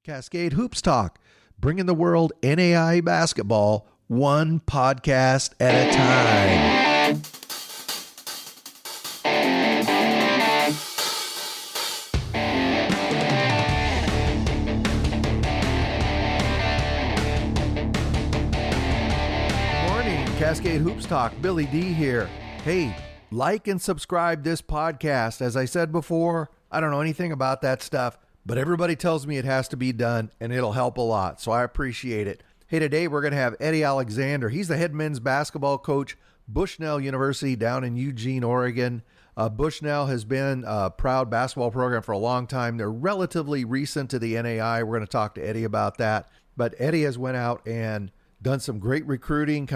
Cascade Hoops Talk, bringing the world NAIA basketball one podcast at a time. Good morning, Cascade Hoops Talk. Billy D here. Hey, like and subscribe this podcast. As I said before, I don't know anything about that stuff, but everybody tells me it has to be done, and it'll help a lot, so I appreciate it. Hey, today we're going to have Eddie Alexander. He's the head men's basketball coach, Bushnell University down in Eugene, Oregon. Bushnell has been a proud basketball program for a long time. They're relatively recent to the NAIA. We're going to talk to Eddie about that. But Eddie has went out and done some great recruiting,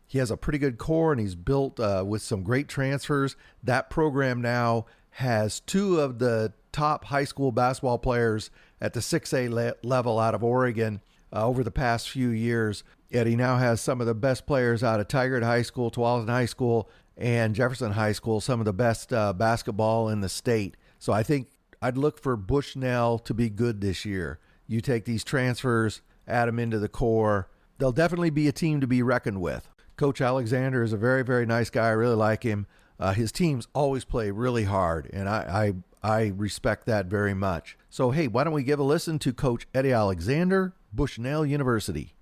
he has a pretty good core, and he's built with some great transfers. That program now has two of the top high school basketball players at the 6A level out of Oregon over the past few years. Eddie now has some of the best players out of Tigard High School, Tualatin High School, and Jefferson High School, some of the best basketball in the state. So I think I'd look for Bushnell to be good this year. You take these transfers, add them into the core. They'll definitely be a team to be reckoned with. Coach Alexander is a very, very nice guy. I really like him. His teams always play really hard, and I respect that very much. So, hey, why don't we give a listen to Coach Eddie Alexander, Bushnell University.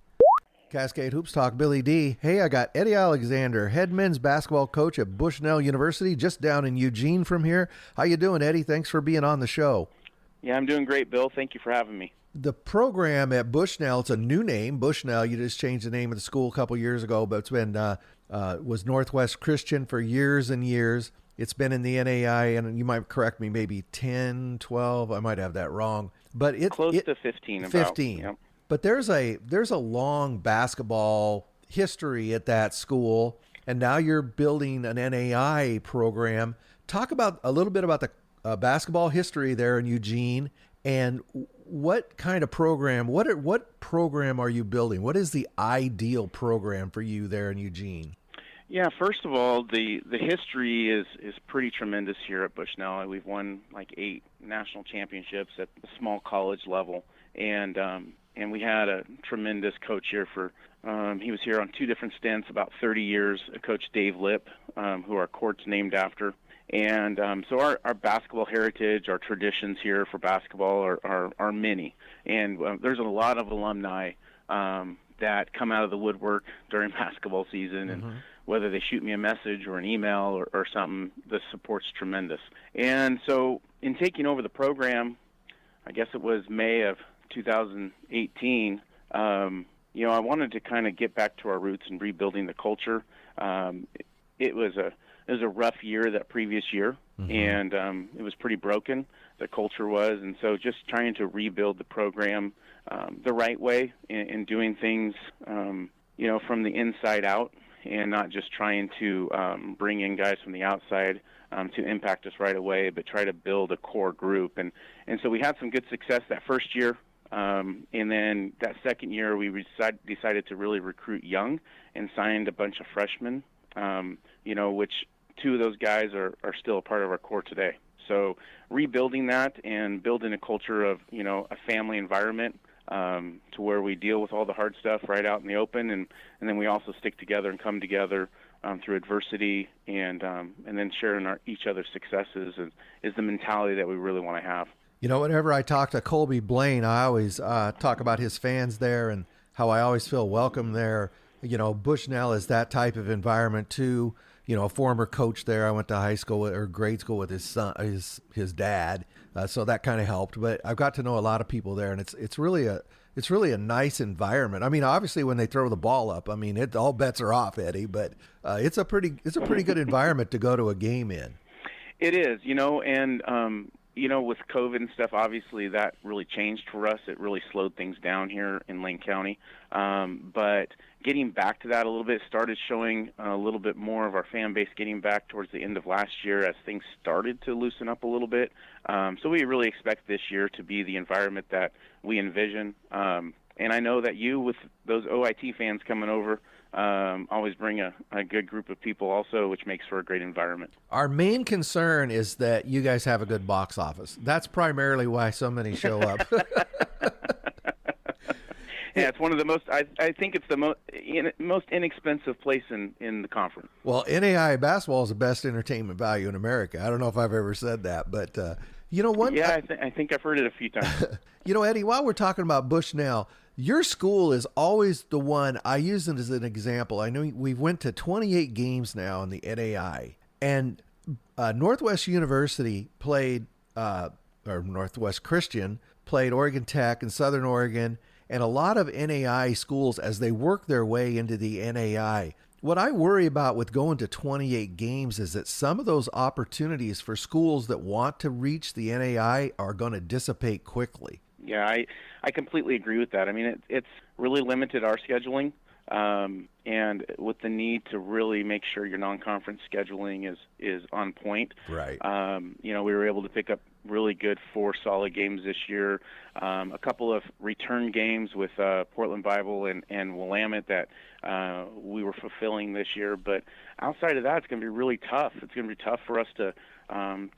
Cascade Hoops Talk, Billy D. Hey, I got Eddie Alexander, head men's basketball coach at Bushnell University, just down in Eugene from here. How you doing, Eddie? Thanks for being on the show. Yeah, I'm doing great, Bill. Thank you for having me. The program at Bushnell, it's a new name, Bushnell. You just changed the name of the school a couple years ago, but it's been was Northwest Christian for years and years. It's been in the NAIA, and you might correct me, maybe 10, 12. I might have that wrong. But it's close to 15. 15. Yep. But there's a long basketball history at that school, and now you're building an NAIA program. Talk about a little bit about the basketball history there in Eugene, and what kind of program, what program are you building? What is the ideal program for you there in Eugene? Yeah, first of all, the history is pretty tremendous here at Bushnell. We've won like 8 national championships at the small college level, and we had a tremendous coach here for he was here on 2 different stints, about 30 years, Coach Dave Lipp, who our court's named after. And so our basketball heritage, our traditions here for basketball are many. And there's a lot of alumni that come out of the woodwork during basketball season. And whether they shoot me a message or an email or something, the support's tremendous. And so in taking over the program, I guess it was May of 2018, I wanted to kind of get back to our roots and rebuilding the culture. It was a rough year that previous year, and it was pretty broken, the culture was, and so just trying to rebuild the program the right way and doing things, from the inside out, and not just trying to bring in guys from the outside to impact us right away, but try to build a core group. And so we had some good success that first year, and then that second year we decided to really recruit young and signed a bunch of freshmen, which 2 of those guys are still a part of our core today. So rebuilding that and building a culture of, a family environment to where we deal with all the hard stuff right out in the open, and then we also stick together and come together through adversity, and then sharing each other's successes is the mentality that we really want to have. Whenever I talk to Colby Blaine, I always talk about his fans there and how I always feel welcome there. Bushnell is that type of environment too. A former coach there. I went to high school or grade school with his son, his dad. So that kind of helped. But I've got to know a lot of people there, and it's really a nice environment. I mean, obviously when they throw the ball up, all bets are off, Eddie. But it's a pretty good environment to go to a game in. It is, with COVID and stuff, obviously that really changed for us. It really slowed things down here in Lane County. But getting back to that a little bit, started showing a little bit more of our fan base getting back towards the end of last year as things started to loosen up a little bit. So we really expect this year to be the environment that we envision. And I know that you, with those OIT fans coming over, always bring a good group of people also, which makes for a great environment. Our main concern is that you guys have a good box office. That's primarily why so many show up. Yeah, it's one of the most. I think it's the most inexpensive place in the conference. Well, NAI basketball is the best entertainment value in America. I don't know if I've ever said that, but Yeah, I think I've heard it a few times. Eddie, while we're talking about Bushnell, your school is always the one I use it as an example. I know we went to 28 games now in the NAI, and Northwest University played, or Northwest Christian played Oregon Tech and Southern Oregon, and a lot of NAI schools as they work their way into the NAI. What I worry about with going to 28 games is that some of those opportunities for schools that want to reach the NAI are going to dissipate quickly. Yeah, I completely agree with that. I mean, it's really limited our scheduling, and with the need to really make sure your non-conference scheduling is on point. Right. We were able to pick up really good 4 solid games this year, a couple of return games with Portland Bible and Willamette that we were fulfilling this year. But outside of that, it's going to be really tough. It's going to be tough for us to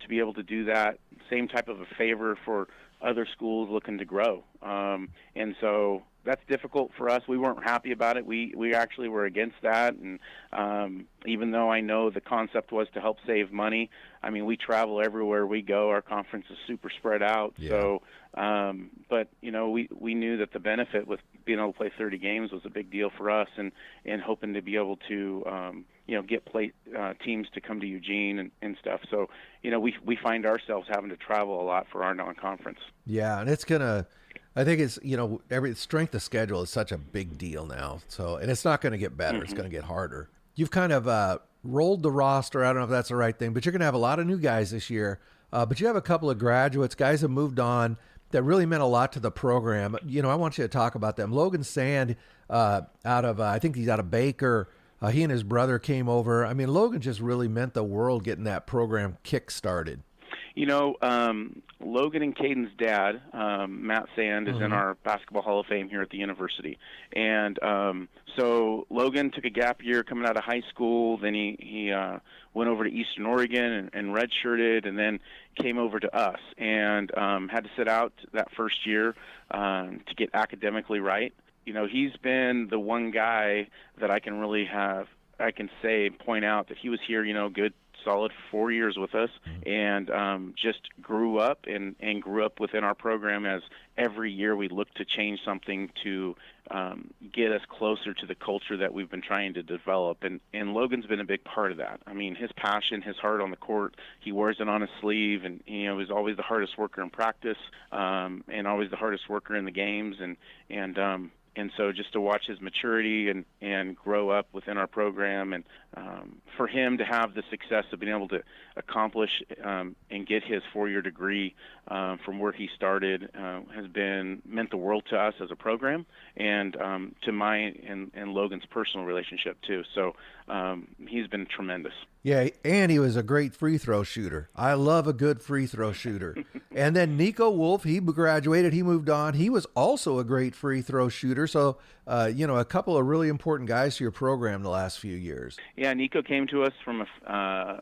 be able to do that same type of a favor for other schools looking to grow. And so that's difficult for us. We weren't happy about it. We actually were against that. And even though I know the concept was to help save money, I mean, we travel everywhere we go. Our conference is super spread out. Yeah. So, but, we knew that the benefit with being able to play 30 games was a big deal for us, and hoping to be able to, get teams to come to Eugene and stuff. So, we find ourselves having to travel a lot for our non-conference. Yeah, and I think it's, every strength of schedule is such a big deal now. So, and it's not going to get better. Mm-hmm. It's going to get harder. You've kind of rolled the roster. I don't know if that's the right thing, but you're going to have a lot of new guys this year. But you have a couple of graduates, guys have moved on that really meant a lot to the program. I want you to talk about them. Logan Sand, I think he's out of Baker. He and his brother came over. I mean, Logan just really meant the world getting that program kick-started. Logan and Caden's dad, Matt Sand, is in our Basketball Hall of Fame here at the university. And so Logan took a gap year coming out of high school. Then he went over to Eastern Oregon and redshirted, and then came over to us and had to sit out that first year to get academically right. He's been the one guy that I can point out that he was here, good solid 4 years with us, and just grew up and grew up within our program as every year we look to change something to get us closer to the culture that we've been trying to develop. And Logan's been a big part of that. I mean, his passion, his heart on the court, he wears it on his sleeve, and he's always the hardest worker in practice, and always the hardest worker in the games, and so just to watch his maturity and grow up within our program, and for him to have the success of being able to accomplish and get his 4-year degree from where he started has meant the world to us as a program, and to my and Logan's personal relationship too. So he's been tremendous. Yeah, and he was a great free throw shooter. I love a good free throw shooter. And then Nico Wolf, he graduated, he moved on. He was also a great free throw shooter. So, a couple of really important guys to your program the last few years. Yeah, Nico came to us from a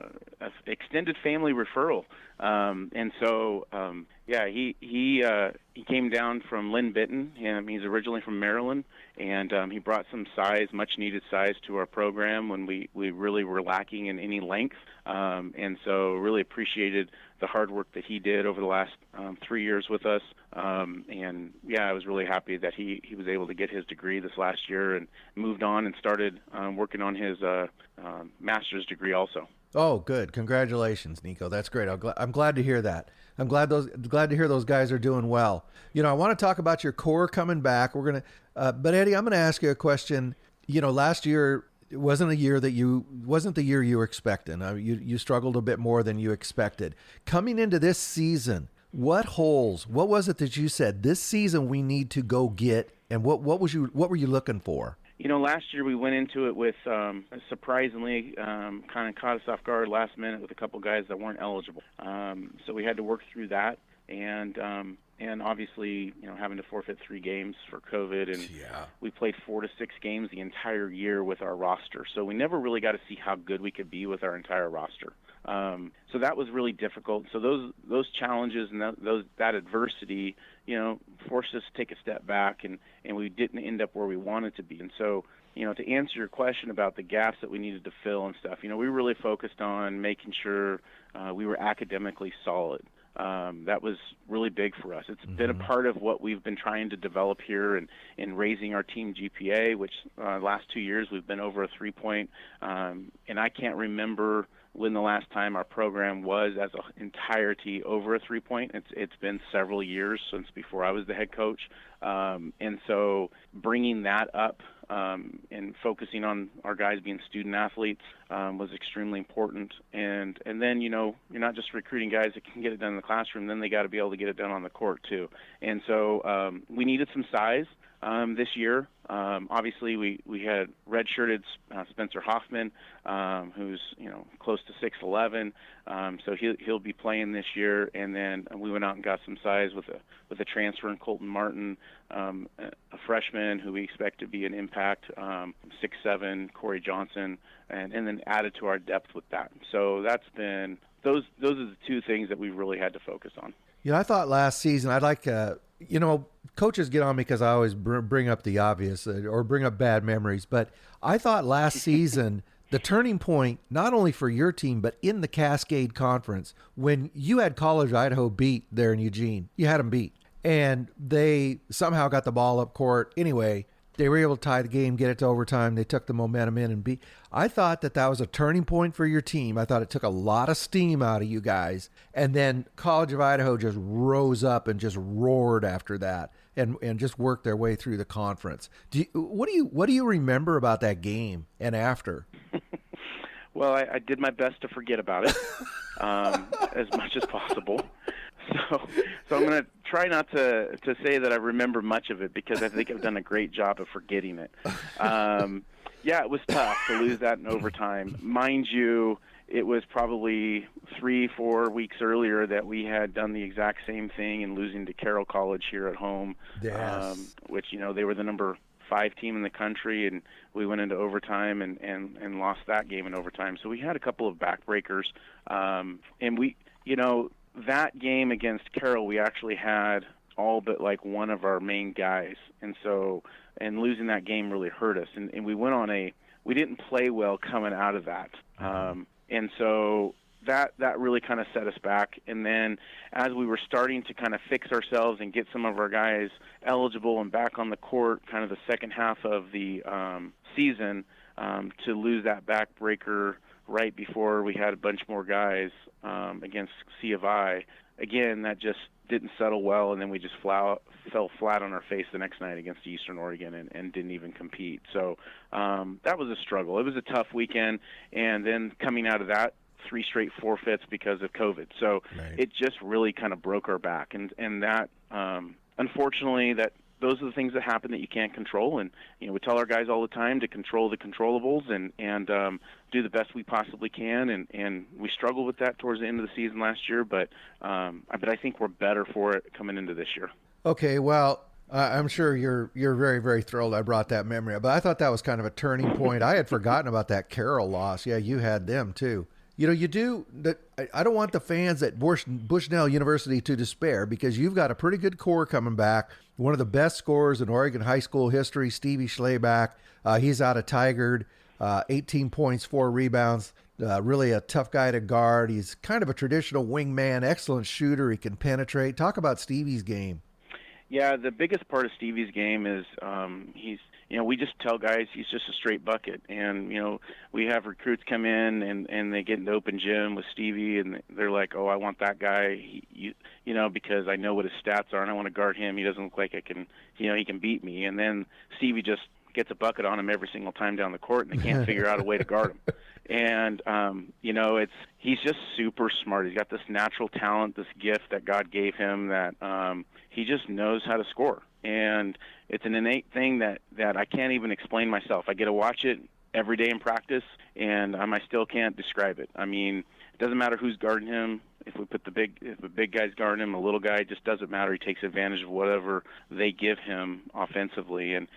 extended family referral. And so, he came down from Lynn Benton. He's originally from Maryland, and he brought some size, much needed size to our program when we really were lacking in any length. And so really appreciated the hard work that he did over the last 3 years with us. I was really happy that he was able to get his degree this last year and moved on and started working on his master's degree also. Oh, good. Congratulations, Nico. That's great. I'm glad to hear that. I'm glad to hear those guys are doing well. I want to talk about your core coming back. We're going to, but Eddie, I'm going to ask you a question. Last year wasn't the year you were expecting. You struggled a bit more than you expected. Coming into this season, what was it that you said this season we need to go get, and what were you looking for? Last year we went into it with surprisingly kind of caught us off guard last minute with a couple guys that weren't eligible. So we had to work through that, and obviously having to forfeit 3 games for COVID, and we played 4 to 6 games the entire year with our roster. So we never really got to see how good we could be with our entire roster. So that was really difficult. So those challenges and that adversity, forced us to take a step back, and we didn't end up where we wanted to be. And so, to answer your question about the gaps that we needed to fill and stuff, we really focused on making sure we were academically solid. That was really big for us. It's been a part of what we've been trying to develop here in raising our team GPA, which last 2 years we've been over a 3-point. And I can't remember when the last time our program was as an entirety over a 3-point. It's been several years since before I was the head coach. And so bringing that up and focusing on our guys being student athletes was extremely important. And then, you're not just recruiting guys that can get it done in the classroom, then they got to be able to get it done on the court too. And so we needed some size this year. Obviously, we had redshirted Spencer Hoffman, who's close to 6'11", so he'll be playing this year. And then we went out and got some size with a transfer in Colton Martin, a freshman who we expect to be an impact, 6'7", Corey Johnson, and then added to our depth with that. So that's been those are the two things that we really had to focus on. I thought last season I'd like coaches get on me because I always bring up the obvious or bring up bad memories. But I thought last season, the turning point, not only for your team, but in the Cascade Conference, when you had College Idaho beat there in Eugene, you had them beat. And they somehow got the ball up court. Anyway, they were able to tie the game, get it to overtime. They took the momentum in and beat. I thought that was a turning point for your team. I thought it took a lot of steam out of you guys. And then College of Idaho just rose up and just roared after that and just worked their way through the conference. What do you remember about that game and after? Well, I did my best to forget about it as much as possible. So I'm going to try not to say that I remember much of it, because I think I've done a great job of forgetting it. Yeah, it was tough to lose that in overtime. Mind you, it was probably 3-4 weeks earlier that we had done the exact same thing in losing to Carroll College here at home, yes. Which, they were the number 5 team in the country, and we went into overtime and lost that game in overtime. So we had a couple of backbreakers, and we, that game against Carroll, we actually had all but like one of our main guys. And losing that game really hurt us. And we went on we didn't play well coming out of that. And so that really kind of set us back. And then as we were starting to kind of fix ourselves and get some of our guys eligible and back on the court, kind of the second half of the season, to lose that backbreaker right before we had a bunch more guys against C of I. Again, that just didn't settle well, and then we just fell flat on our face the next night against Eastern Oregon and didn't even compete. So that was a struggle. It was a tough weekend, and then coming out of that, 3 straight forfeits because of COVID. So right. It just really kind of broke our back, and that unfortunately those are the things that happen that you can't control. And we tell our guys all the time to control the controllables and do the best we possibly can. And we struggled with that towards the end of the season last year, but I think we're better for it coming into this year. Okay, well, I'm sure you're very, very thrilled I brought that memory up, but I thought that was kind of a turning point. I had forgotten about that Carroll loss. Yeah, you had them too. You do that. I don't want the fans at Bushnell University to despair, because you've got a pretty good core coming back. One of the best scorers in Oregon high school history, Stevie Schlayback. He's out of Tigard, 18 points, 4 rebounds. Really a tough guy to guard. He's kind of a traditional wingman, excellent shooter. He can penetrate. Talk about Stevie's game. Yeah, the biggest part of Stevie's game is we just tell guys he's just a straight bucket. And, we have recruits come in and they get into open gym with Stevie, and they're like, oh, I want that guy, because I know what his stats are and I want to guard him. He doesn't look like he can beat me. And then Stevie just gets a bucket on him every single time down the court, and they can't figure out a way to guard him. And, he's just super smart. He's got this natural talent, this gift that God gave him that he just knows how to score. And it's an innate thing that I can't even explain myself. I get to watch it every day in practice, and I still can't describe it. I mean, it doesn't matter who's guarding him. If the big guy's guarding him, a little guy, it just doesn't matter. He takes advantage of whatever they give him offensively. And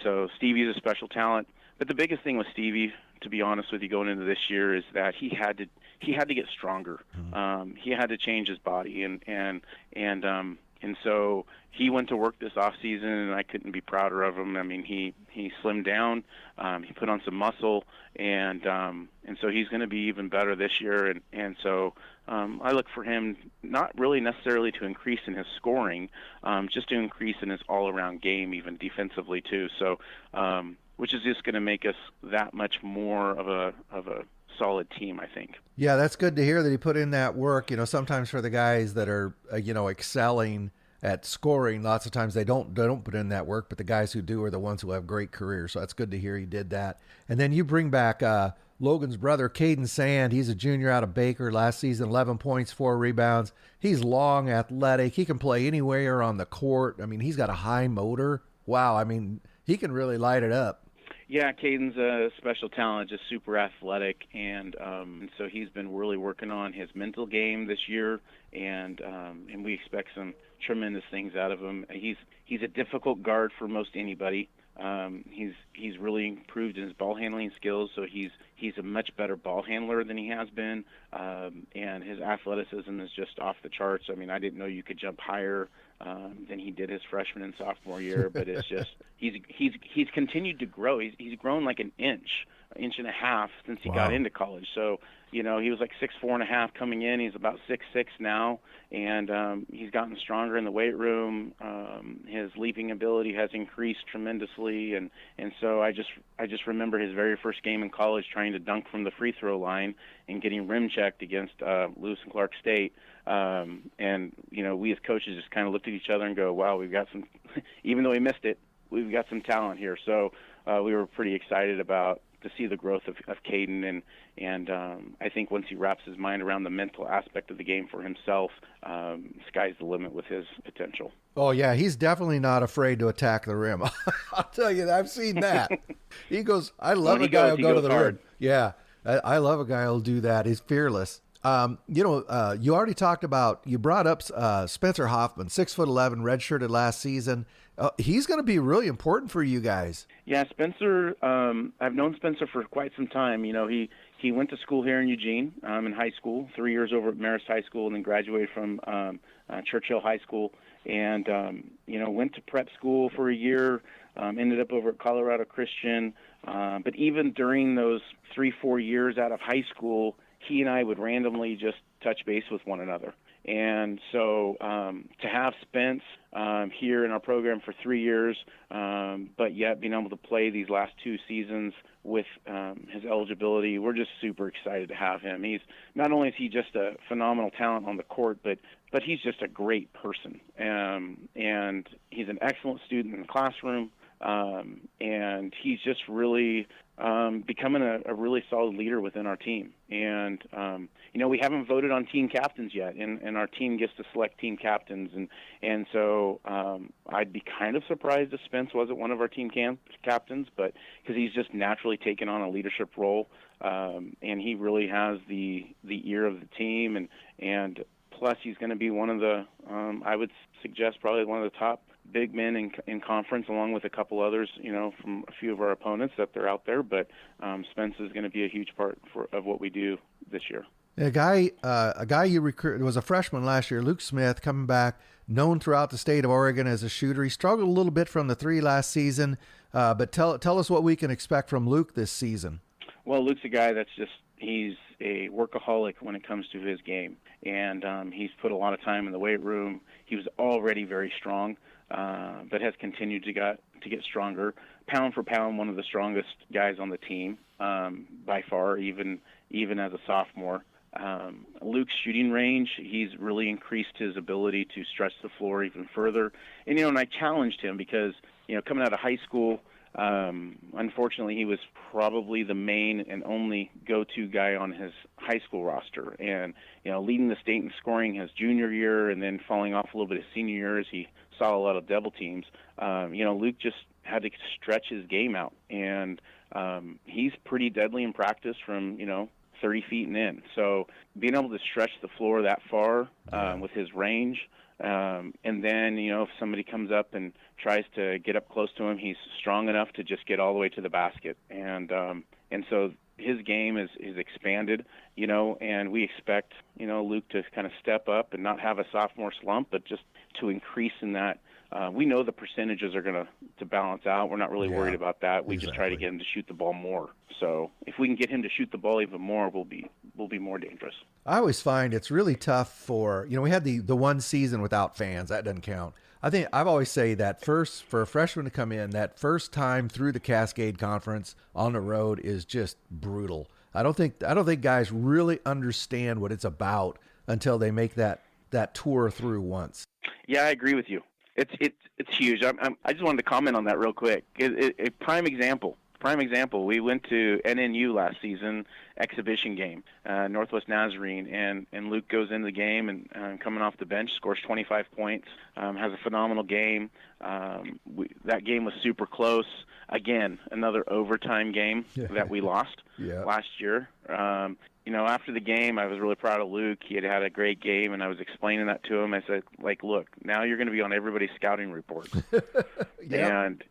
so Stevie's a special talent. But the biggest thing with Stevie, to be honest with you, going into this year, is that he had to get stronger. He had to change his body, and so he went to work this off season, and I couldn't be prouder of him. I mean, he slimmed down, he put on some muscle, and so he's going to be even better this year. And so I look for him not really necessarily to increase in his scoring, just to increase in his all-around game, even defensively too. So, which is just going to make us that much more of a solid team, I think. Yeah, that's good to hear that he put in that work. Sometimes for the guys that are, excelling at scoring, lots of times they don't put in that work, but the guys who do are the ones who have great careers. So that's good to hear he did that. And then you bring back Logan's brother, Caden Sand. He's a junior out of Baker last season, 11 points, 4 rebounds. He's long, athletic. He can play anywhere on the court. I mean, he's got a high motor. Wow. I mean, he can really light it up. Yeah, Caden's a special talent, just super athletic, and so he's been really working on his mental game this year, and we expect some tremendous things out of him. He's a difficult guard for most anybody. He's really improved in his ball handling skills, so he's a much better ball handler than he has been, and his athleticism is just off the charts. I mean, I didn't know you could jump higher than he did his freshman and sophomore year, but it's just he's continued to grow. He's grown like an inch and a half since he got into college. So he was like 6'4.5" coming in. He's about 6'6" now, and he's gotten stronger in the weight room. His leaping ability has increased tremendously, and so I just remember his very first game in college trying to dunk from the free throw line and getting rim checked against Lewis and Clark State. And we as coaches just kind of looked at each other and go, wow, we've got some, even though he missed it, we've got some talent here. So we were pretty excited to see the growth of Caden, and I think once he wraps his mind around the mental aspect of the game for himself, sky's the limit with his potential. Oh, yeah, he's definitely not afraid to attack the rim. I'll tell you, I've seen that. He goes, I love a guy who'll go to the rim. Yeah, I love a guy who'll do that. He's fearless. You already talked about, you brought up Spencer Hoffman, 6'11", redshirted last season. He's going to be really important for you guys. Yeah, Spencer, I've known Spencer for quite some time. He went to school here in Eugene in high school, 3 years over at Marist High School, and then graduated from Churchill High School, and went to prep school for a year, ended up over at Colorado Christian. But even during those 3-4 years out of high school, he and I would randomly just touch base with one another. And so to have Spence here in our program for 3 years, but yet being able to play these last 2 seasons with his eligibility, we're just super excited to have him. He's not only is he just a phenomenal talent on the court, but he's just a great person. And he's an excellent student in the classroom. And he's just really becoming a really solid leader within our team. And, we haven't voted on team captains yet, and our team gets to select team captains. And so I'd be kind of surprised if Spence wasn't one of our team captains, but because he's just naturally taken on a leadership role, and he really has the ear of the team, and plus he's going to be one of the, I would suggest probably one of the top big men in conference, along with a couple others, from a few of our opponents that they're out there. But Spence is going to be a huge part of what we do this year. A guy you recruited was a freshman last year, Luke Smith, coming back, known throughout the state of Oregon as a shooter. He struggled a little bit from the 3 last season, but tell us what we can expect from Luke this season. Well, Luke's a guy he's a workaholic when it comes to his game, and he's put a lot of time in the weight room. He was already very strong, but has continued to get stronger. Pound for pound, one of the strongest guys on the team by far, even as a sophomore. Luke's shooting range, he's really increased his ability to stretch the floor even further. And, and I challenged him because, coming out of high school, unfortunately, he was probably the main and only go-to guy on his high school roster. And, leading the state in scoring his junior year and then falling off a little bit his senior year as he saw a lot of double teams. Luke just had to stretch his game out. And he's pretty deadly in practice from, 30 feet and in. So being able to stretch the floor that far with his range And then, if somebody comes up and tries to get up close to him, he's strong enough to just get all the way to the basket. And so his game is expanded, and we expect, Luke to kind of step up and not have a sophomore slump, but just to increase in that. We know the percentages are going to balance out. We're not really worried about that. We just try to get him to shoot the ball more. So if we can get him to shoot the ball even more, we'll be more dangerous. I always find it's really tough for, we had the one season without fans. That doesn't count. I've always say that first, for a freshman to come in, that first time through the Cascade Conference on the road is just brutal. I don't think guys really understand what it's about until they make that tour through once. Yeah, I agree with you. It's huge. I just wanted to comment on that real quick. A prime example. We went to NNU last season, exhibition game, Northwest Nazarene, and Luke goes into the game and coming off the bench, scores 25 points, has a phenomenal game. That game was super close. Again, another overtime game that we lost last year. After the game, I was really proud of Luke. He had a great game, and I was explaining that to him. I said, look, now you're going to be on everybody's scouting report. And,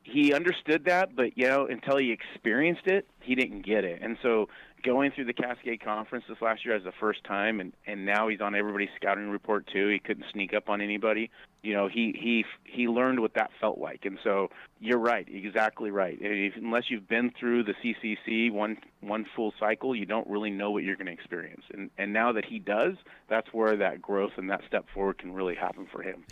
he understood that, but, until he experienced it, he didn't get it. And so going through the Cascade Conference this last year as the first time, and now he's on everybody's scouting report too. He couldn't sneak up on anybody. He learned what that felt like. And so you're right, exactly right. Unless you've been through the CCC one full cycle, you don't really know what you're going to experience. And now that he does, that's where that growth and that step forward can really happen for him.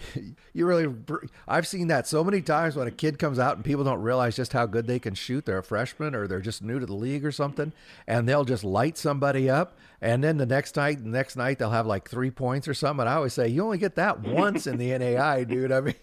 I've seen that so many times when a kid comes out and people don't realize just how good they can shoot. They're a freshman or they're just new to the league or something, and they'll just light somebody up. And then the next night they'll have like 3 points or something. And I always say, you only get that once in the NAI, dude. I mean,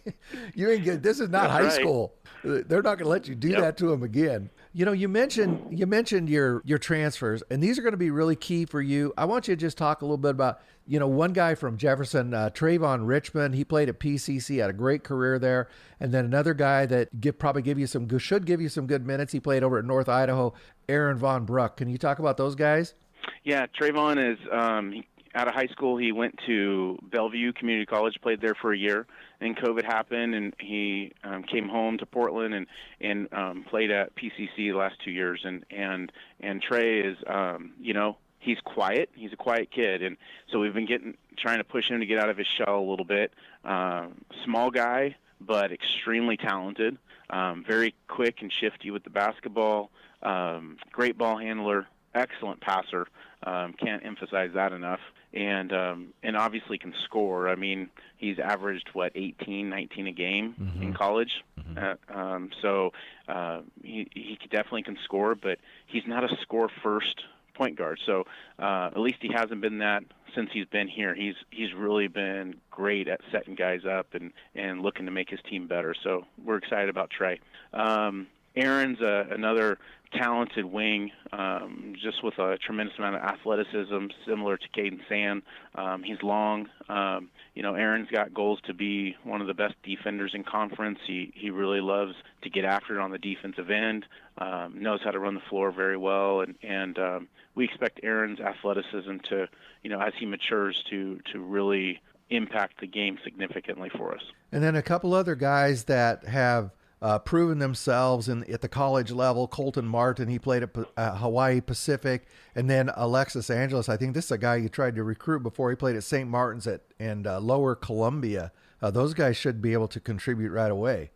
this is not high school. They're not going to let you do that to them again. You mentioned your transfers, and these are going to be really key for you. I want you to just talk a little bit about, one guy from Jefferson, Trayvon Richmond. He played at PCC, had a great career there. And then another guy that should give you some good minutes. He played over at North Idaho, Aaron Von Bruck. Can you talk about those guys? Yeah, Trayvon is out of high school. He went to Bellevue Community College, played there for a year, and COVID happened, and he came home to Portland and played at PCC the last 2 years. And Trey is, he's quiet. He's a quiet kid, and so we've been trying to push him to get out of his shell a little bit. Small guy, but extremely talented. Very quick and shifty with the basketball. Great ball handler. Excellent passer. Can't emphasize that enough. And obviously can score. I mean, he's averaged, 18, 19 a game in college. So he definitely can score, but he's not a score-first point guard. So at least he hasn't been that since he's been here. He's really been great at setting guys up and looking to make his team better. So we're excited about Trey. Aaron's another talented wing, just with a tremendous amount of athleticism, similar to Caden Sand. He's long. Aaron's got goals to be one of the best defenders in conference. He really loves to get after it on the defensive end, knows how to run the floor very well, and we expect Aaron's athleticism to, as he matures, to really impact the game significantly for us. And then a couple other guys that have proven themselves at the college level. Colton Martin, he played at Hawaii Pacific, and then Alexis Angeles. I think this is a guy you tried to recruit before. He played at St. Martin's and Lower Columbia. Those guys should be able to contribute right away.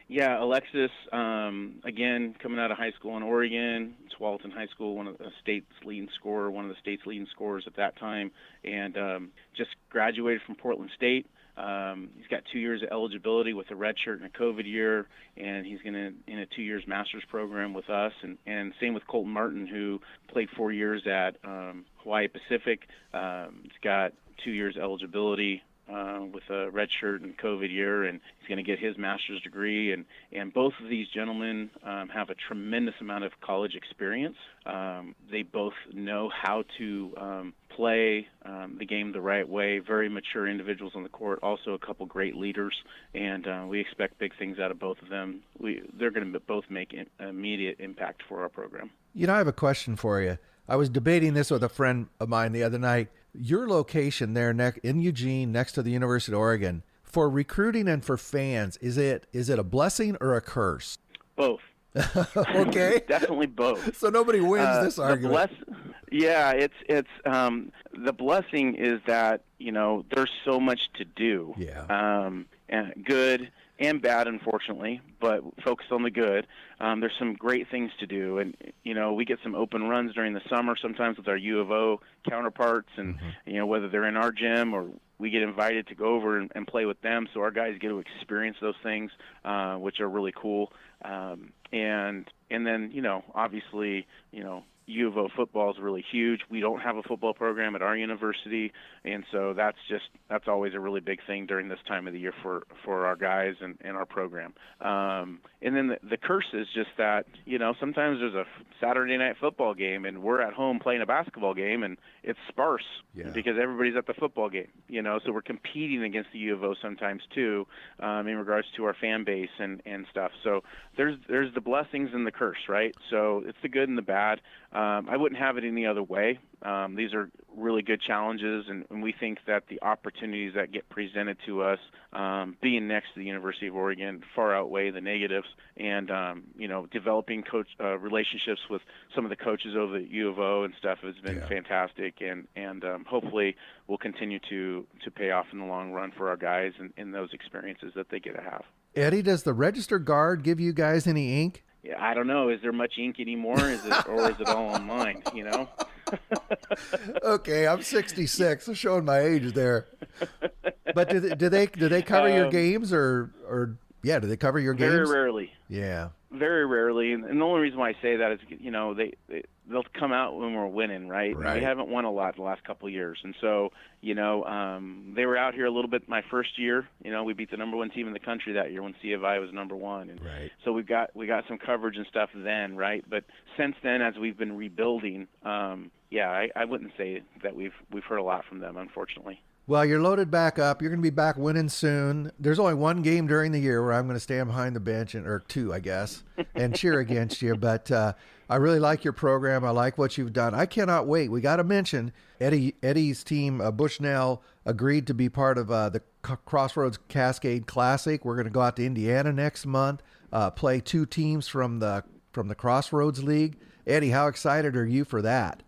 Yeah, Alexis, again, coming out of high school in Oregon, Tualatin High School, one of the state's leading scorers at that time, and just graduated from Portland State. He's got 2 years of eligibility with a red shirt and a COVID year, and he's in a 2 years master's program with us. And same with Colton Martin, who played 4 years at Hawaii Pacific. He's got 2 years eligibility with a red shirt and COVID year, and he's going to get his master's degree. And both of these gentlemen have a tremendous amount of college experience. They both know how to play the game the right way, very mature individuals on the court, also a couple great leaders, and we expect big things out of both of them. They're going to both make an immediate impact for our program. I have a question for you. I was debating this with a friend of mine the other night. Your location there in Eugene, next to the University of Oregon, for recruiting and for fans, is it a blessing or a curse? Both. Okay. Definitely both. So nobody wins this argument. It's the blessing is that, there's so much to do. Yeah. And good and bad, unfortunately, but focus on the good. There's some great things to do, and we get some open runs during the summer sometimes with our U of O counterparts, and whether they're in our gym or we get invited to go over and play with them, so our guys get to experience those things, which are really cool. And then obviously U of O football is really huge. We don't have a football program at our university, and so that's always a really big thing during this time of the year for our guys and our program. And then the curse is just that sometimes there's a Saturday night football game and we're at home playing a basketball game and it's sparse because everybody's at the football game. So we're competing against the U of O sometimes too, in regards to our fan base and stuff. So there's the blessings and the curse, right? So it's the good and the bad. I wouldn't have it any other way. These are really good challenges, and we think that the opportunities that get presented to us, being next to the University of Oregon, far outweigh the negatives. And developing coach relationships with some of the coaches over at U of O and stuff has been fantastic, and hopefully will continue to pay off in the long run for our guys and those experiences that they get to have. Eddie, does the register guard give you guys any ink? Yeah, I don't know. Is there much ink anymore? Or is it all online? Okay, I'm 66. I'm showing my age there. But do they cover your games or do they cover your games? Very rarely. Yeah. Very rarely, and the only reason why I say that is they'll come out when we're winning, right? Right. We haven't won a lot the last couple of years, and so they were out here a little bit my first year. We beat the number one team in the country that year when C of I was number one, and so we got some coverage and stuff then, right? But since then, as we've been rebuilding, I wouldn't say that we've heard a lot from them, unfortunately. Well, you're loaded back up. You're going to be back winning soon. There's only one game during the year where I'm going to stand behind the bench, or two, I guess, and cheer against you. But I really like your program. I like what you've done. I cannot wait. We got to mention Eddie's team, Bushnell, agreed to be part of the Crossroads Cascade Classic. We're going to go out to Indiana next month, play two teams from the Crossroads League. Eddie, how excited are you for that?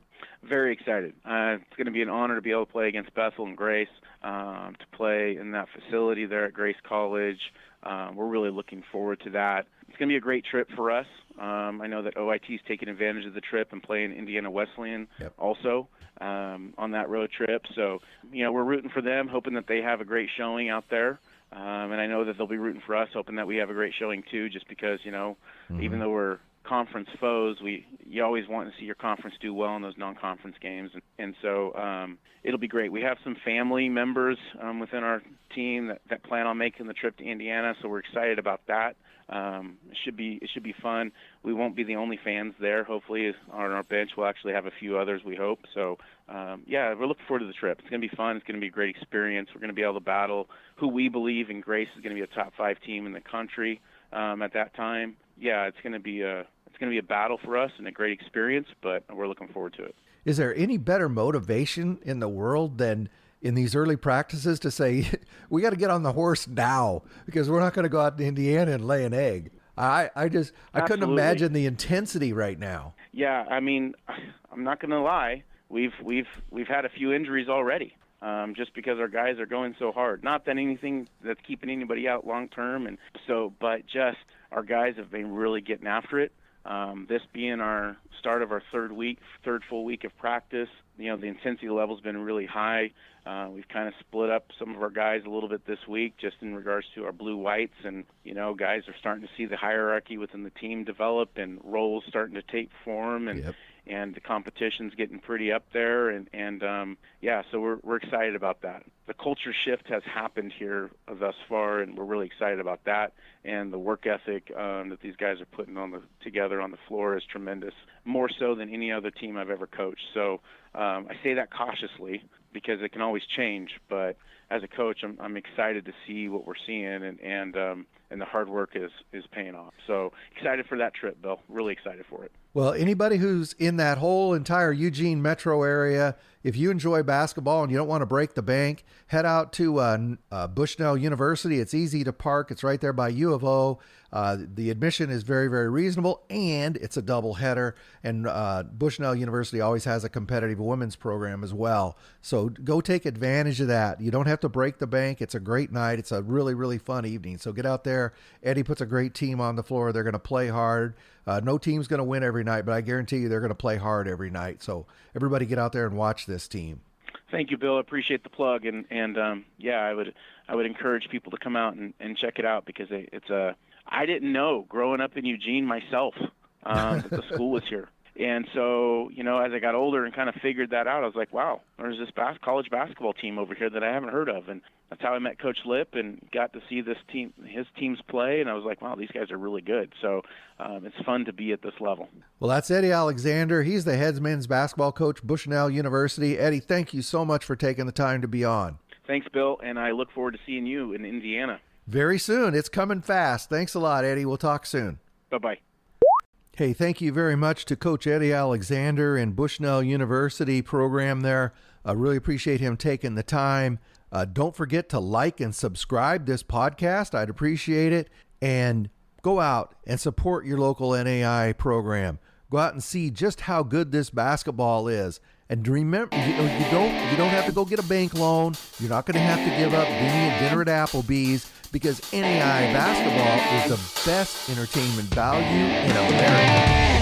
Very excited. It's going to be an honor to be able to play against Bethel and Grace, to play in that facility there at Grace College. We're really looking forward to that. It's going to be a great trip for us. I know that OIT is taking advantage of the trip and playing Indiana Wesleyan also on that road trip. So, we're rooting for them, hoping that they have a great showing out there. And I know that they'll be rooting for us, hoping that we have a great showing too, just because, even though we're conference foes, you always want to see your conference do well in those non-conference games, and so it'll be great. We have some family members within our team that plan on making the trip to Indiana, so we're excited about that. It should be fun. We won't be the only fans there. Hopefully, on our bench, we'll actually have a few others, we hope. So, we're looking forward to the trip. It's going to be fun. It's going to be a great experience. We're going to be able to battle who we believe in Grace is going to be a top 5 team in the country at that time. It's going to be a battle for us and a great experience, but we're looking forward to it. Is there any better motivation in the world than in these early practices to say, we got to get on the horse now because we're not going to go out to Indiana and lay an egg? I couldn't imagine the intensity right now. Yeah, I mean, I'm not going to lie. We've had a few injuries already. Just because our guys are going so hard. Not that anything that's keeping anybody out long term, but just our guys have been really getting after it. This being our start of our third full week of practice, the intensity level's been really high. We've kind of split up some of our guys a little bit this week just in regards to our blue-whites, and, guys are starting to see the hierarchy within the team develop and roles starting to take form, and the competition's getting pretty up there, so we're excited about that. The culture shift has happened here thus far, and we're really excited about that. And the work ethic that these guys are putting together on the floor is tremendous, more so than any other team I've ever coached. So I say that cautiously because it can always change, but as a coach, I'm excited to see what we're seeing, and the hard work is paying off. So excited for that trip, Bill. Really excited for it. Well, anybody who's in that whole entire Eugene metro area, if you enjoy basketball and you don't want to break the bank, head out to Bushnell University. It's easy to park. It's right there by U of O. The admission is very, very reasonable, and it's a double header. And Bushnell University always has a competitive women's program as well. So go take advantage of that. You don't have to break the bank. It's a great night. It's a really, really fun evening. So get out there. Eddie puts a great team on the floor. They're going to play hard. No team's going to win every night, but I guarantee you they're going to play hard every night. So everybody get out there and watch this team. Thank you, Bill. I appreciate the plug. And yeah, I would encourage people to come out and check it out, because I didn't know growing up in Eugene myself that the school was here. And so, as I got older and kind of figured that out, I was like, wow, there's this college basketball team over here that I haven't heard of. And that's how I met Coach Lip and got to see his teams play. And I was like, wow, these guys are really good. So it's fun to be at this level. Well, that's Eddie Alexander. He's the head men's basketball coach, Bushnell University. Eddie, thank you so much for taking the time to be on. Thanks, Bill. And I look forward to seeing you in Indiana. Very soon. It's coming fast. Thanks a lot, Eddie. We'll talk soon. Bye-bye. Hey, thank you very much to Coach Eddie Alexander and Bushnell University program there. I really appreciate him taking the time. Don't forget to like and subscribe this podcast. I'd appreciate it. And go out and support your local NAI program. Go out and see just how good this basketball is. And remember, you don't have to go get a bank loan. You're not going to have to give up dinner at Applebee's, because NAI basketball is the best entertainment value in America.